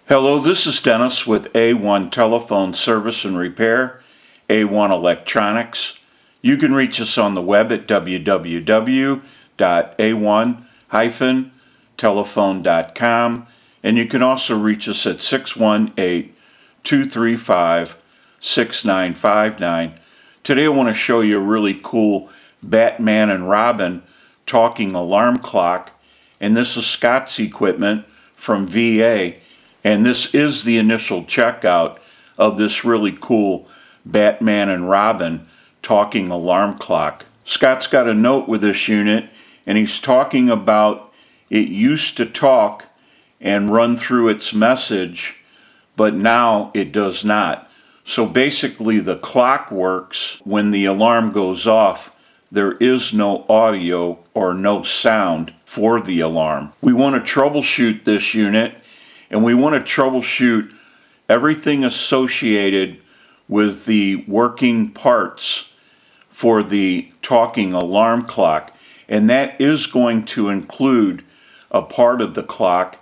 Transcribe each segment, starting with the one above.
Hello, this is Dennis with A1 Telephone Service and Repair, A1 Electronics. You can reach us on the web at www.a1-telephone.com, and you can also reach us at 618-235-6959. Today I want to show you a really cool Batman and Robin talking alarm clock, and this is Scott's equipment from VA. And this is the initial checkout of this really cool Batman and Robin talking alarm clock. Scott's got a note with this unit, and he's talking about it used to talk and run through its message, but now it does not. So basically the clock works when the alarm goes off. There is no audio or no sound for the alarm. We want to troubleshoot this unit, and we want to troubleshoot everything associated with the working parts for the talking alarm clock. And that is going to include a part of the clock,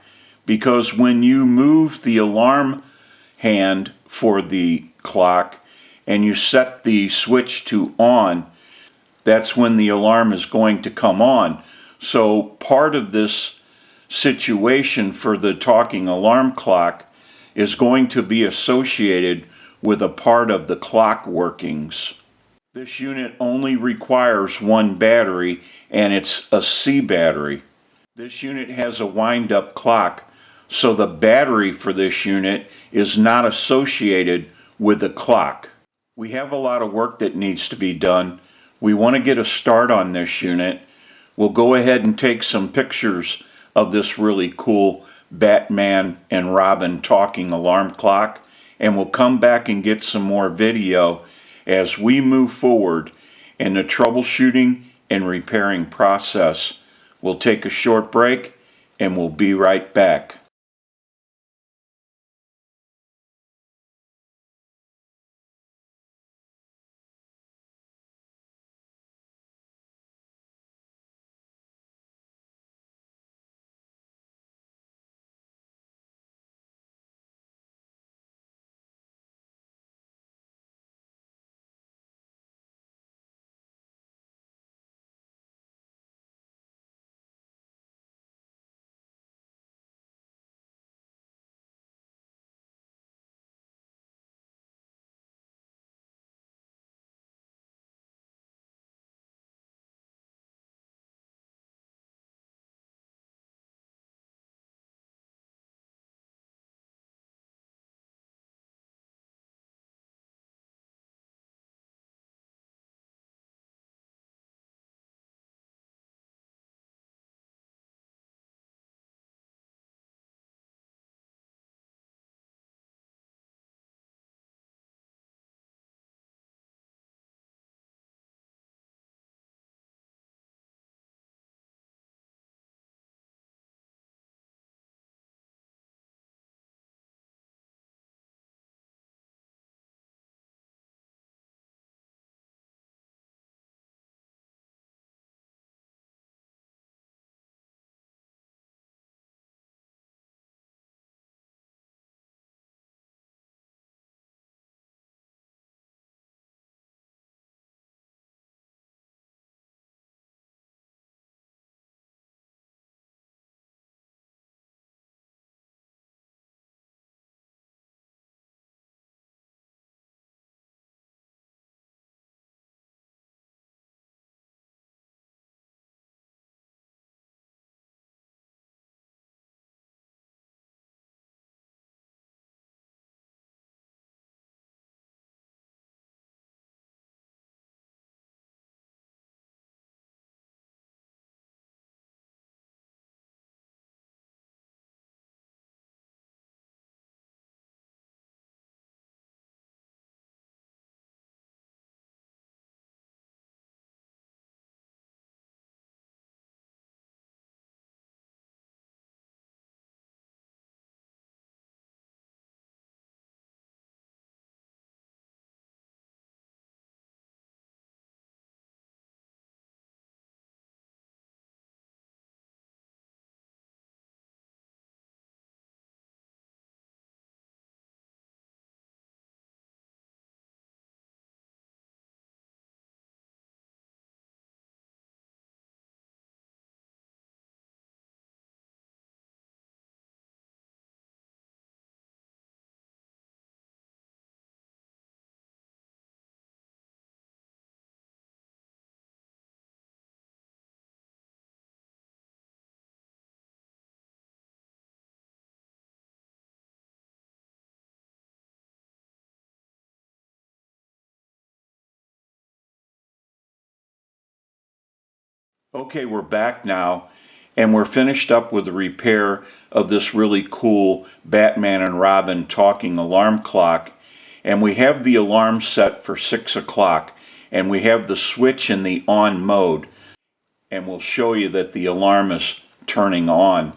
because when you move the alarm hand for the clock and you set the switch to on, that's when the alarm is going to come on. So part of this situation for the talking alarm clock is going to be associated with a part of the clock workings. This unit only requires one battery, and it's a C battery. This unit has a wind-up clock, so the battery for this unit is not associated with the clock. We have a lot of work that needs to be done. We want to get a start on this unit. We'll go ahead and take some pictures of this really cool Batman and Robin talking alarm clock, and we'll come back and get some more video as we move forward in the troubleshooting and repairing process. We'll take a short break and we'll be right back. Okay, we're back now, and we're finished up with the repair of this really cool Batman and Robin talking alarm clock. And we have the alarm set for 6 o'clock, and we have the switch in the on mode. And we'll show you that the alarm is turning on.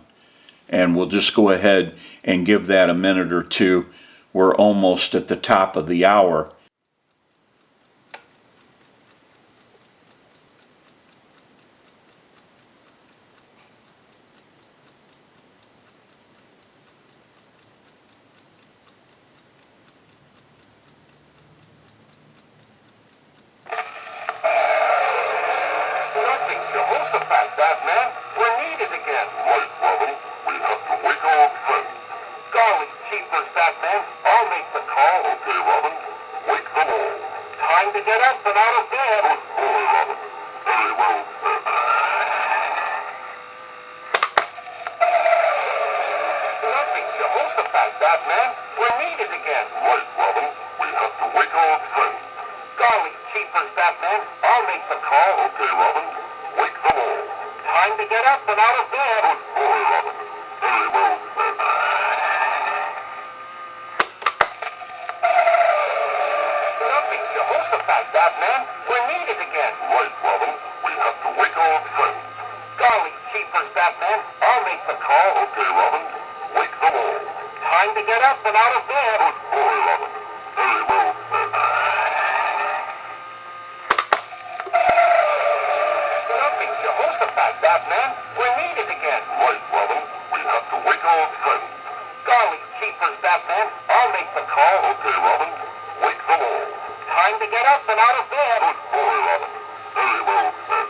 And we'll just go ahead and give that a minute or two. We're almost at the top of the hour. Nothing, Jehoshaphat, Batman. We're needed again. Right, Robin. We have to wake our friends. Golly jeepers, Batman. I'll make the call. Okay, Robin. Wake them all. Time to get up and out of bed. Good boy, Robin. Very well said. Nothing, Jehoshaphat, Batman. We're needed again. Right, Robin. We have to wake our friends. Golly jeepers, Batman. I'll make the call. Okay, Robin. Wake them all. Time to get up and out of bed. Good boy, Robin. Very well said. Nothing, Jehoshaphat, Batman. We're needed again. Right, Robin. We have to wake our friends. Golly jeepers, Batman. I'll make the call. Okay, Robin. Wake them all. Time to get up and out of bed. Good boy, Robin. Very well said. Nothing, Jehoshaphat, Batman. We're needed again. Right, Robin. We have to wake our friends. Golly jeepers, Batman. I'll make the call. Okay, Robin. Wake them all. Time to get up and out of bed. Good boy, Robin. Very well said.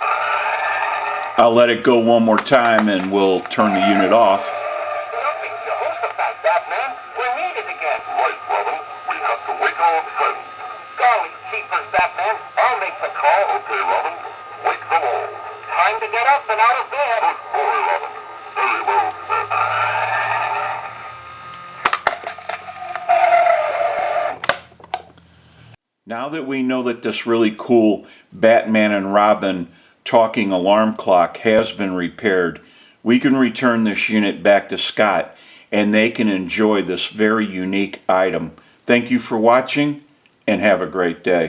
I'll let it go one more time and we'll turn the unit off. Nothing, Jehoshaphat, Batman. We're needed again. Right, Robin. We have to wake our friends. Golly jeepers, Batman. I'll make the call. Okay, Robin. Wake them all. Time to get up and out of bed. Good boy, Robin. Very well said. Now that we know that this really cool Batman and Robin talking alarm clock has been repaired, we can return this unit back to Scott and they can enjoy this very unique item. Thank you for watching and have a great day.